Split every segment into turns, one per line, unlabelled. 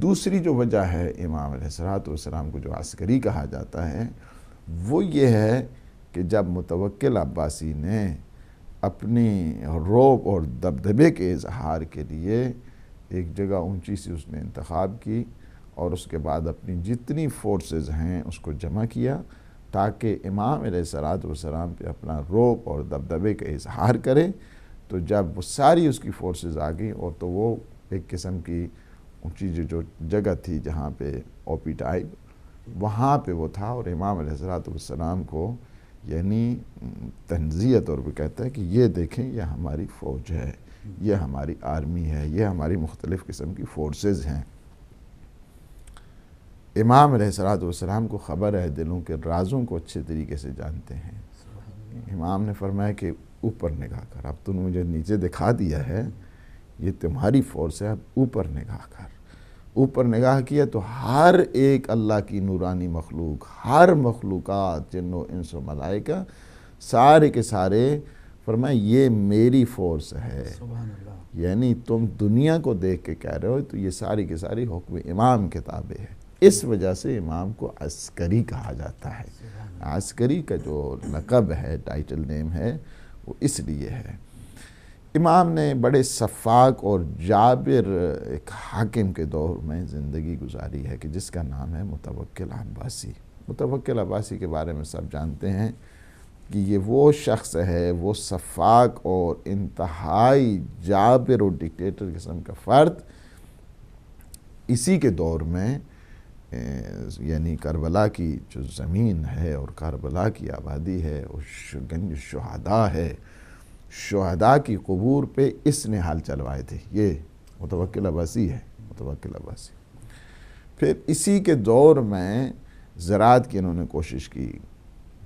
دوسری جو وجہ ہے امام علیہ الصلوۃ والسلام کو جو عسکری کہا جاتا ہے وہ یہ ہے کہ جب متوکل عباسی نے اپنی رعب اور دبدبے کے اظہار کے لیے ایک جگہ اونچی سی اس نے انتخاب کی اور اس کے بعد اپنی جتنی فورسز ہیں اس کو جمع کیا تاکہ امام علیہ الصلوۃ والسلام پہ اپنا رعب اور دبدبے کا اظہار کرے، تو جب وہ ساری اس کی فورسز آ گئیں اور تو وہ ایک قسم کی اونچی جو جگہ تھی جہاں پہ اوپی ٹائپ وہاں پہ وہ تھا، اور امام علیہ الصلوۃ والسلام کو یعنی تنزیہ طور پہ کہتا ہے کہ یہ دیکھیں یہ ہماری فوج ہے، یہ ہماری آرمی ہے، یہ ہماری مختلف قسم کی فورسز ہیں۔ امام علیہ الصلوۃ والسلام کو خبر ہے، دلوں کے رازوں کو اچھے طریقے سے جانتے ہیں۔ امام نے فرمایا کہ اوپر نگاہ کر، اب تو نے مجھے نیچے دکھا دیا ہے، یہ تمہاری فورس ہے، اب اوپر نگاہ کر۔ اوپر نگاہ کیا تو ہر ایک اللہ کی نورانی مخلوق، ہر مخلوقات جن و انس و ملائکہ سارے کے سارے فرمایا یہ میری فورس ہے۔
سبحان اللہ۔
یعنی تم دنیا کو دیکھ کے کہہ رہے ہو تو یہ ساری کے ساری حکم امام کے تابع ہے، اس وجہ سے امام کو عسکری کہا جاتا ہے۔ عسکری کا جو لقب ہے، ٹائٹل نیم ہے، وہ اس لیے ہے۔ امام نے بڑے شفاق اور جابر ایک حاکم کے دور میں زندگی گزاری ہے کہ جس کا نام ہے متوکل عباسی۔ متوکل عباسی کے بارے میں سب جانتے ہیں کہ یہ وہ شخص ہے، وہ شفاق اور انتہائی جابر اور ڈکٹیٹر قسم کا فرد، اسی کے دور میں یعنی کربلا کی جو زمین ہے اور کربلا کی آبادی ہے، اور گنج شہداء ہے، شہداء کی قبور پہ اس نے حل چلوائے تھے۔ یہ متوکل عباسی ہے، متوکل عباسی۔ پھر اسی کے دور میں زراعت کی انہوں نے کوشش کی،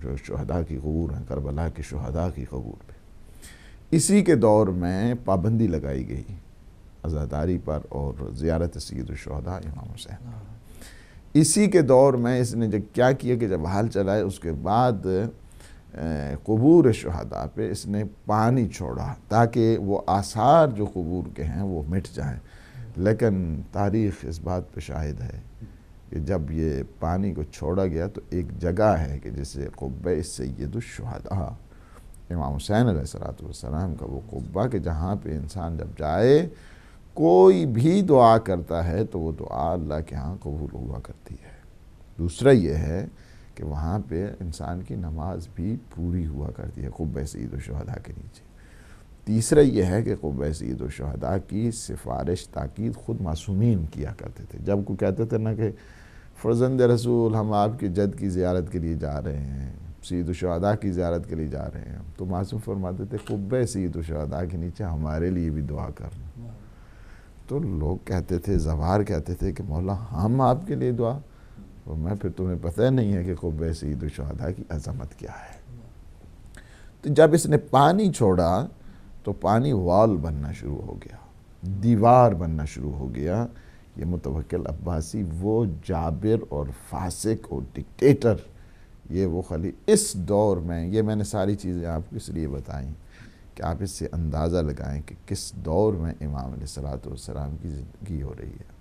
جو شہداء کی قبور ہیں، کربلا کے شہداء کی قبور پہ۔ اسی کے دور میں پابندی لگائی گئی عزاداری پر اور زیارت سید الشہداء امام حسین۔ اسی کے دور میں اس نے کیا کیا کہ جب حال چلائے اس کے بعد قبور شہداء پہ اس نے پانی چھوڑا تاکہ وہ آثار جو قبور کے ہیں وہ مٹ جائیں، لیکن تاریخ اس بات پہ شاہد ہے کہ جب یہ پانی کو چھوڑا گیا تو ایک جگہ ہے کہ جسے قبہ سید الشہداء امام حسین علیہ السلام کا وہ قبہ، کہ جہاں پہ انسان جب جائے کوئی بھی دعا کرتا ہے تو وہ دعا اللہ کے ہاں قبول ہوا کرتی ہے۔ دوسرا یہ ہے کہ وہاں پہ انسان کی نماز بھی پوری ہوا کرتی ہے قبہ سید الشہداء کے نیچے۔ تیسرا یہ ہے کہ قبہ سید الشہداء کی سفارش تاکید خود معصومین کیا کرتے تھے۔ جب کوئی کہتے تھے نا کہ فرزند رسول ہم آپ کے جد کی زیارت کے لیے جا رہے ہیں، سید الشہداء کی زیارت کے لیے جا رہے ہیں، تو معصوم فرماتے تھے قبہ سید الشہداء کے نیچے ہمارے لیے بھی دعا کرنا۔ تو لوگ کہتے تھے، زوار کہتے تھے کہ مولا ہم آپ کے لیے دعا، اور میں پھر تمہیں پتہ نہیں ہے کہ قبہ سید الشہداء کی عظمت کیا ہے۔ تو جب اس نے پانی چھوڑا تو پانی وال بننا شروع ہو گیا، دیوار بننا شروع ہو گیا۔ یہ متوکل عباسی وہ جابر اور فاسق اور ڈکٹیٹر، یہ وہ اس دور میں، یہ میں نے ساری چیزیں آپ کو اس لیے بتائیں کہ آپ اس سے اندازہ لگائیں کہ کس دور میں امام علیہ الصلوۃ والسلام کی زندگی ہو رہی ہے۔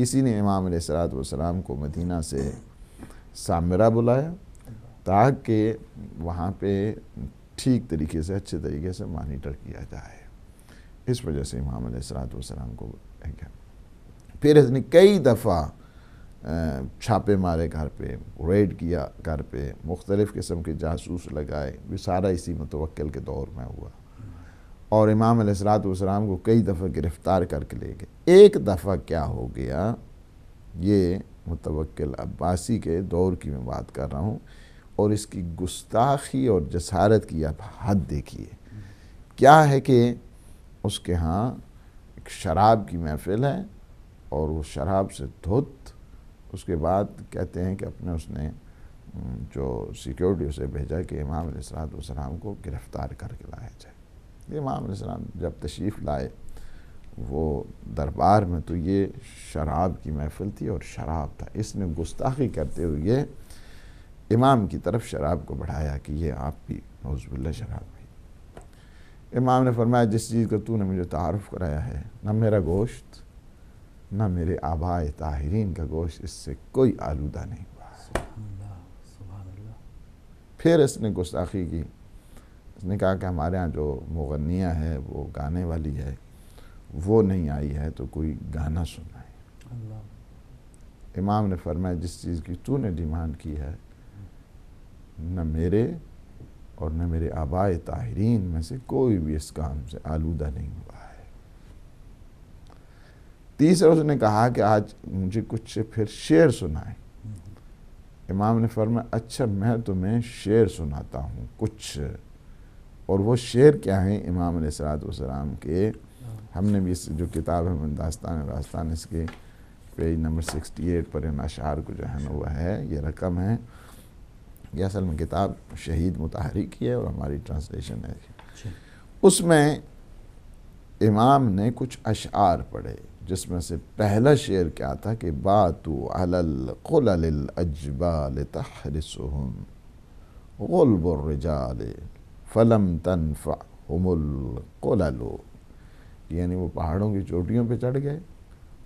اسی نے امام علیہ الصلوۃ والسلام کو مدینہ سے سامرہ بلایا تاکہ وہاں پہ ٹھیک طریقے سے، اچھے طریقے سے مانیٹر کیا جائے۔ اس وجہ سے امام علیہ الصلوۃ والسلام کو پھر اس نے کئی دفعہ چھاپے مارے گھر پہ، ریڈ کیا گھر پہ، مختلف قسم کے جاسوس لگائے، یہ سارا اسی متوکل کے دور میں ہوا، اور امام علیہ الصلوۃ والسلام کو کئی دفعہ گرفتار کر کے لے گئے۔ ایک دفعہ کیا ہو گیا، یہ متوکل عباسی کے دور کی میں بات کر رہا ہوں، اور اس کی گستاخی اور جسارت کی آپ حد دیکھیے۔ کیا ہے کہ اس کے ہاں ایک شراب کی محفل ہے، اور وہ شراب سے دھت، اس کے بعد کہتے ہیں کہ اپنے اس نے جو سیکیورٹی اسے بھیجا کہ امام علیہ الصلوۃ والسلام کو گرفتار کر کے لایا جائے۔ امام علیہ السلام جب تشریف لائے وہ دربار میں تو یہ شراب کی محفل تھی اور شراب تھا، اس نے گستاخی کرتے ہوئے امام کی طرف شراب کو بڑھایا کہ یہ آپ بھی نعوذ باللہ شراب بھی۔ امام نے فرمایا جس چیز کا تو نے مجھے تعارف کرایا ہے، نہ میرا گوشت نہ میرے آبائے طاہرین کا گوشت اس سے کوئی آلودہ نہیں ہوا ہے۔
سبحان اللہ، سبحان اللہ۔
پھر اس نے گستاخی کی، اس نے کہا کہ ہمارے ہاں جو مغنیہ ہے، وہ گانے والی ہے، وہ نہیں آئی ہے تو کوئی گانا سنائے۔
اللہ،
امام نے فرمایا جس چیز کی تو نے ڈیمانڈ کی ہے، نہ میرے اور نہ میرے آبائے طاہرین میں سے کوئی بھی اس کام سے آلودہ نہیں ہوا ہے۔ تیسرا اس نے کہا کہ آج مجھے کچھ پھر شعر سنائے۔ امام نے فرمایا اچھا میں تمہیں شعر سناتا ہوں کچھ، اور وہ شعر کیا ہیں؟ امام علیہ الصلوۃ والسلام کے، ہم نے بھی اس جو کتاب ہے من داستان اس کے پیج نمبر 68 پر ان اشعار کو جو ہے نا وہ ہے، یہ رقم ہے، یہ اصل میں کتاب شہید مطہری کی ہے اور ہماری ٹرانسلیشن ہے۔ اس میں امام نے کچھ اشعار پڑھے، جس میں سے پہلا شعر کیا تھا کہ باتو علی القلل الاجبال تحرسهم غلب الرجال فلم تنفعهم القلل، یعنی وہ پہاڑوں کی چوٹیوں پہ چڑھ گئے،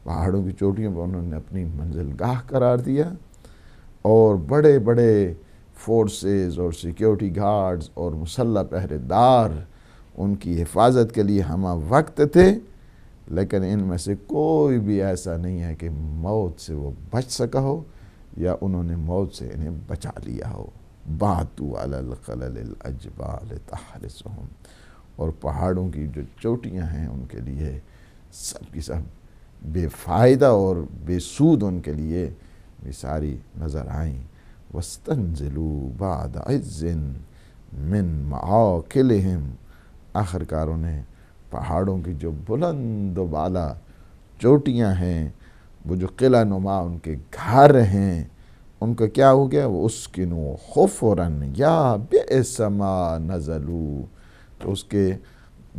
پہاڑوں کی چوٹیوں پہ انہوں نے اپنی منزل گاہ قرار دیا، اور بڑے بڑے فورسز اور سیکیورٹی گارڈز اور مسلح پہرے دار ان کی حفاظت کے لیے ہمہ وقت تھے، لیکن ان میں سے کوئی بھی ایسا نہیں ہے کہ موت سے وہ بچ سکا ہو یا انہوں نے موت سے انہیں بچا لیا ہو۔ باتو علی القلل الاجبال تحرسهم، اور پہاڑوں کی جو چوٹیاں ہیں ان کے لیے سب کی سب بے فائدہ اور بے سود ان کے لیے بھی ساری نظر آئیں۔ وَاسْتَنْزِلُوا بَعْدَ عِزٍّ مِّن مَعَاقِلِهِمْ، آخرکاروں نے پہاڑوں کی جو بلند و بالا چوٹیاں ہیں، وہ جو قلعہ نما ان کے گھر ہیں، ان کا کیا ہو گیا؟ وہ اسکنوا حفراً یا بئس ما نزلوا، تو اس کے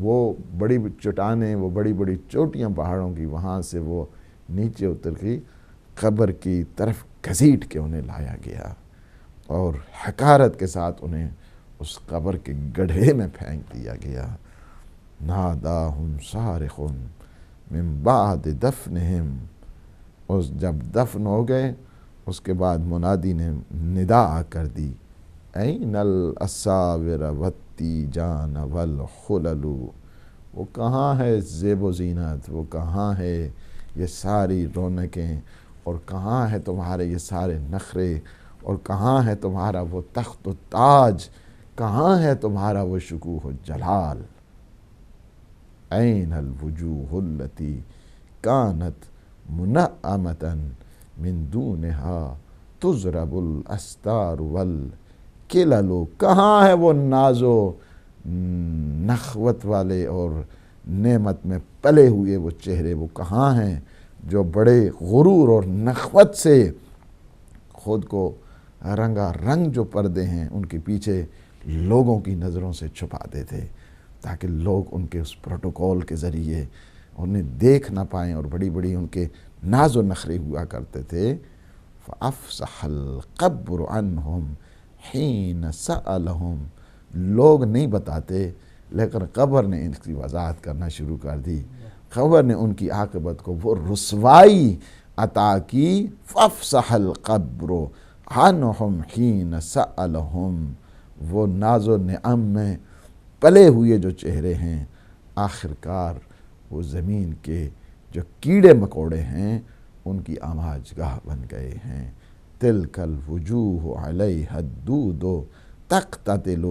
وہ بڑی چٹانیں، وہ بڑی بڑی چوٹیاں پہاڑوں کی، وہاں سے وہ نیچے اتر کی قبر کی طرف گھسیٹ کے انہیں لایا گیا اور حقارت کے ساتھ انہیں اس قبر کے گڑھے میں پھینک دیا گیا۔ ناداہم صارخ من بعد دفنہم، اس جب دفن ہو گئے اس کے بعد منادی نے ندا کر دی، این الاساور والتیجان والخلل، وہ کہاں ہے زیب و زینت، وہ کہاں ہے یہ ساری رونقیں، اور کہاں ہے تمہارے یہ سارے نخرے، اور کہاں ہے تمہارا وہ تخت و تاج، کہاں ہے تمہارا وہ شکوہ و جلال؟ این الوجوہ التی کانت منعمتا من دونہا تضرب الاستار والکلل، کہاں ہے وہ ناز و نخوت والے اور نعمت میں پلے ہوئے وہ چہرے، وہ کہاں ہیں جو بڑے غرور اور نخوت سے خود کو رنگا رنگ جو پردے ہیں ان کے پیچھے لوگوں کی نظروں سے چھپاتے تھے تاکہ لوگ ان کے اس پروٹوکول کے ذریعے انہیں دیکھ نہ پائیں، اور بڑی بڑی ان کے ناز و نخرے ہوا کرتے تھے۔ فَأَفْصَحَ الْقَبْرُ عَنْهُمْ حِينَ سَأَلَهُمْ، لوگ نہیں بتاتے لیکن قبر نے ان کی وضاحت کرنا شروع کر دی، قبر نے ان کی عاقبت کو وہ رسوائی عطا کی۔ فَأَفْصَحَ الْقَبْرُ عَنْهُمْ حِينَ سَأَلَهُمْ، وہ ناز و نعم میں پلے ہوئے جو چہرے ہیں آخرکار وہ زمین کے جو کیڑے مکوڑے ہیں ان کی آماج گاہ بن گئے ہیں۔ تِلْكَ الْوُجُوهُ عَلَيْهَا الدُّودُ تَقْتَتِلُ،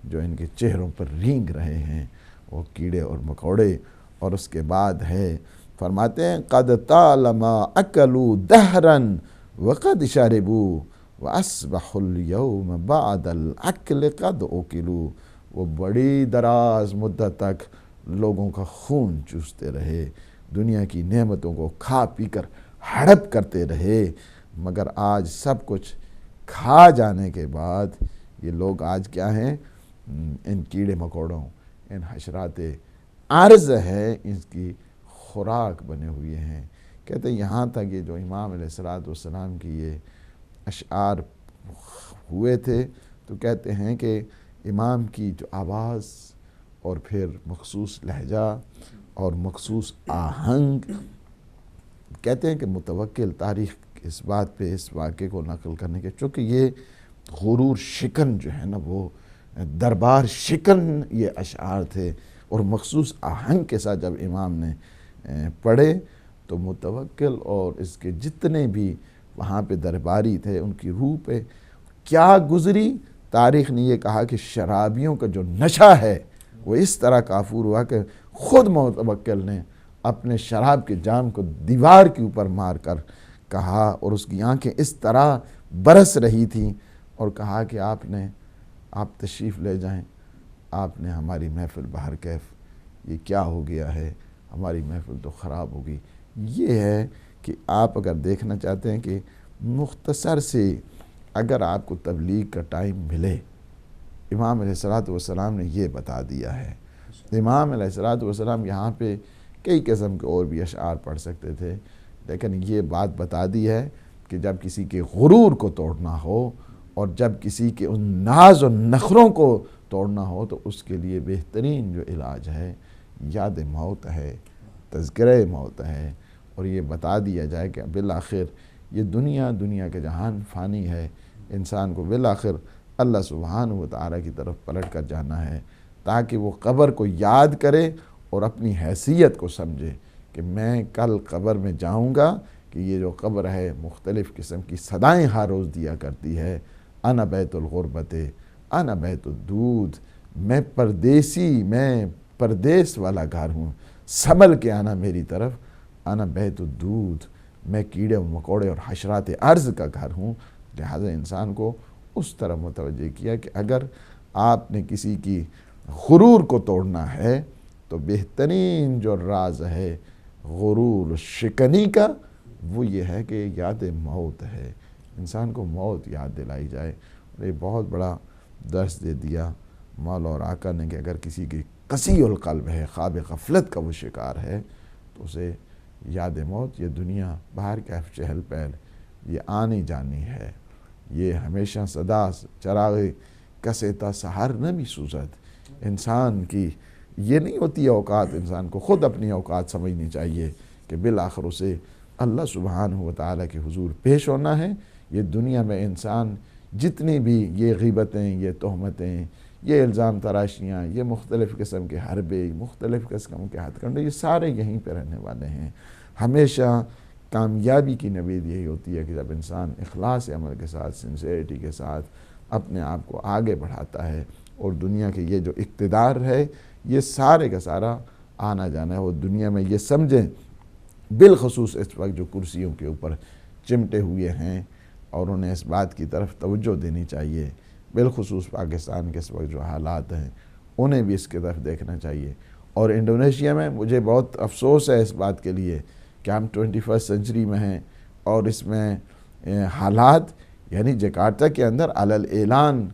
جو ان کے چہروں پر رینگ رہے ہیں وہ کیڑے اور مکوڑے۔ اور اس کے بعد ہے فرماتے ہیں قَدْ طَالَمَا أَكَلُوا دَهْرًا وَقَدْ شَرِبُوا وَأَصْبَحُوا الْيَوْمَ بَعْدَ الْأَكْلِ قَدْ أُكِلُوا، وہ بڑی دراز مدت تک لوگوں کا خون چوستے رہے، دنیا کی نعمتوں کو کھا پی کر ہڑپ کرتے رہے، مگر آج سب کچھ کھا جانے کے بعد یہ لوگ آج کیا ہیں؟ ان کیڑے مکوڑوں، ان حشرات عارض ہے، اس کی خوراک بنے ہوئے ہیں۔ کہتے ہیں یہاں تک یہ جو امام علیہ الصلوۃ والسلام کی یہ اشعار ہوئے تھے تو کہتے ہیں کہ امام کی جو آواز اور پھر مخصوص لہجہ اور مخصوص آہنگ کہتے ہیں کہ متوکل تاریخ اس بات پہ اس واقعے کو نقل کرنے کے، چونکہ یہ غرور شکن جو ہے نا، وہ دربار شکن یہ اشعار تھے، اور مخصوص آہنگ کے ساتھ جب امام نے پڑھے تو متوکل اور اس کے جتنے بھی وہاں پہ درباری تھے ان کی روح پہ کیا گزری. تاریخ نے یہ کہا کہ شرابیوں کا جو نشہ ہے وہ اس طرح کافور ہوا کہ خود متوکل نے اپنے شراب کے جام کو دیوار کے اوپر مار کر کہا، اور اس کی آنکھیں اس طرح برس رہی تھیں، اور کہا کہ آپ تشریف لے جائیں، آپ نے ہماری محفل بہر کیف، یہ کیا ہو گیا ہے، ہماری محفل تو خراب ہو گئی. یہ ہے کہ آپ اگر دیکھنا چاہتے ہیں کہ مختصر سے اگر آپ کو تبلیغ کا ٹائم ملے، امام علیہ السلام نے یہ بتا دیا ہے. امام علیہ السلام یہاں پہ کئی قسم کے اور بھی اشعار پڑھ سکتے تھے، لیکن یہ بات بتا دی ہے کہ جب کسی کے غرور کو توڑنا ہو اور جب کسی کے ان ناز و نخروں کو توڑنا ہو تو اس کے لیے بہترین جو علاج ہے یاد موت ہے، تذکرہ موت ہے، اور یہ بتا دیا جائے کہ بالآخر یہ دنیا کے جہان فانی ہے، انسان کو بالآخر اللہ سبحانہ و تعالیٰ کی طرف پلٹ کر جانا ہے، تاکہ وہ قبر کو یاد کرے اور اپنی حیثیت کو سمجھے کہ میں کل قبر میں جاؤں گا، کہ یہ جو قبر ہے مختلف قسم کی صدائیں ہر روز دیا کرتی ہے. انا بیت الغربت، انا بیت الدود، میں پردیسی، میں پردیس والا گھر ہوں، سنبھل کے آنا میری طرف. انا بیت الدود، میں کیڑے و مکوڑے اور حشرات ارض کا گھر ہوں. لہذا انسان کو اس طرح متوجہ کیا کہ اگر آپ نے کسی کی غرور کو توڑنا ہے تو بہترین جو راز ہے غرور شکنی کا وہ یہ ہے کہ یاد موت ہے، انسان کو موت یاد دلائی جائے. اور یہ بہت بڑا درس دے دیا مولا اور آقا نے کہ اگر کسی کی قسی القلب ہے، خواب غفلت کا وہ شکار ہے، تو اسے یاد موت، یہ دنیا باہر کیف چہل پہل، یہ آنی جانی ہے، یہ ہمیشہ صدا چراغ کسیتا سحر نہ بھی سوزد. انسان کی یہ نہیں ہوتی اوقات، انسان کو خود اپنی اوقات سمجھنی چاہیے کہ بالآخر اسے اللہ سبحانہ و تعالیٰ کے حضور پیش ہونا ہے. یہ دنیا میں انسان جتنی بھی یہ غیبتیں، یہ تہمتیں، یہ الزام تراشیاں، یہ مختلف قسم کے حربے، مختلف قسم کے ہتھ کنڈے، یہ سارے یہیں پہ رہنے والے ہیں. ہمیشہ کامیابی کی نوید یہی ہوتی ہے کہ جب انسان اخلاص عمل کے ساتھ، سنسیریٹی کے ساتھ اپنے آپ کو آگے بڑھاتا ہے، اور دنیا کے یہ جو اقتدار ہے یہ سارے کا سارا آنا جانا ہے. وہ دنیا میں یہ سمجھیں، بالخصوص اس وقت جو کرسیوں کے اوپر چمٹے ہوئے ہیں، اور انہیں اس بات کی طرف توجہ دینی چاہیے، بالخصوص پاکستان کے اس وقت جو حالات ہیں انہیں بھی اس کی طرف دیکھنا چاہیے. اور انڈونیشیا میں مجھے بہت افسوس ہے اس بات کے لیے کہ ہم 21 سنچری میں ہیں، اور اس میں حالات، یعنی جکارتا کے اندر علل اعلان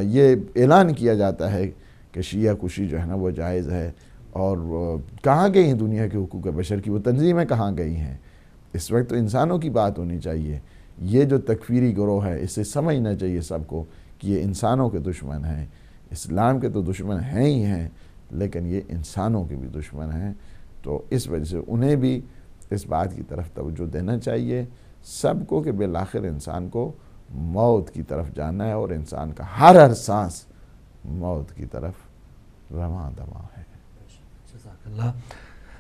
یہ اعلان کیا جاتا ہے کہ شیعہ کشی جو ہے نا وہ جائز ہے. اور کہاں گئی ہیں دنیا کے حقوق بشر کی وہ تنظیمیں، کہاں گئی ہیں؟ اس وقت تو انسانوں کی بات ہونی چاہیے. یہ جو تکفیری گروہ ہے اسے سمجھنا چاہیے سب کو کہ یہ انسانوں کے دشمن ہیں. اسلام کے تو دشمن ہیں ہی ہیں، لیکن یہ انسانوں کے بھی دشمن ہیں. تو اس وجہ سے انہیں بھی اس بات کی طرف توجہ دینا چاہیے سب کو کہ بالآخر انسان کو موت کی طرف جانا ہے، اور انسان کا ہر سانس موت کی طرف رواں دواں ہے.
جزاک اللہ.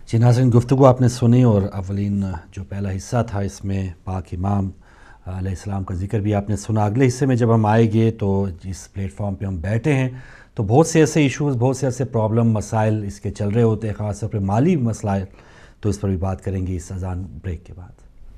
جی ناظرین، گفتگو آپ نے سنی، اور اولین جو پہلا حصہ تھا اس میں پاک امام علیہ السلام کا ذکر بھی آپ نے سنا. اگلے حصے میں جب ہم آئیں گے تو جس پلیٹ فارم پہ ہم بیٹھے ہیں تو بہت سے ایسے ایشوز، بہت سے ایسے پرابلم، مسائل اس کے چل رہے ہوتے ہیں، خاص طور پہ مالی مسائل، تو اس پر بھی بات کریں گے اس اذان بریک کے بعد.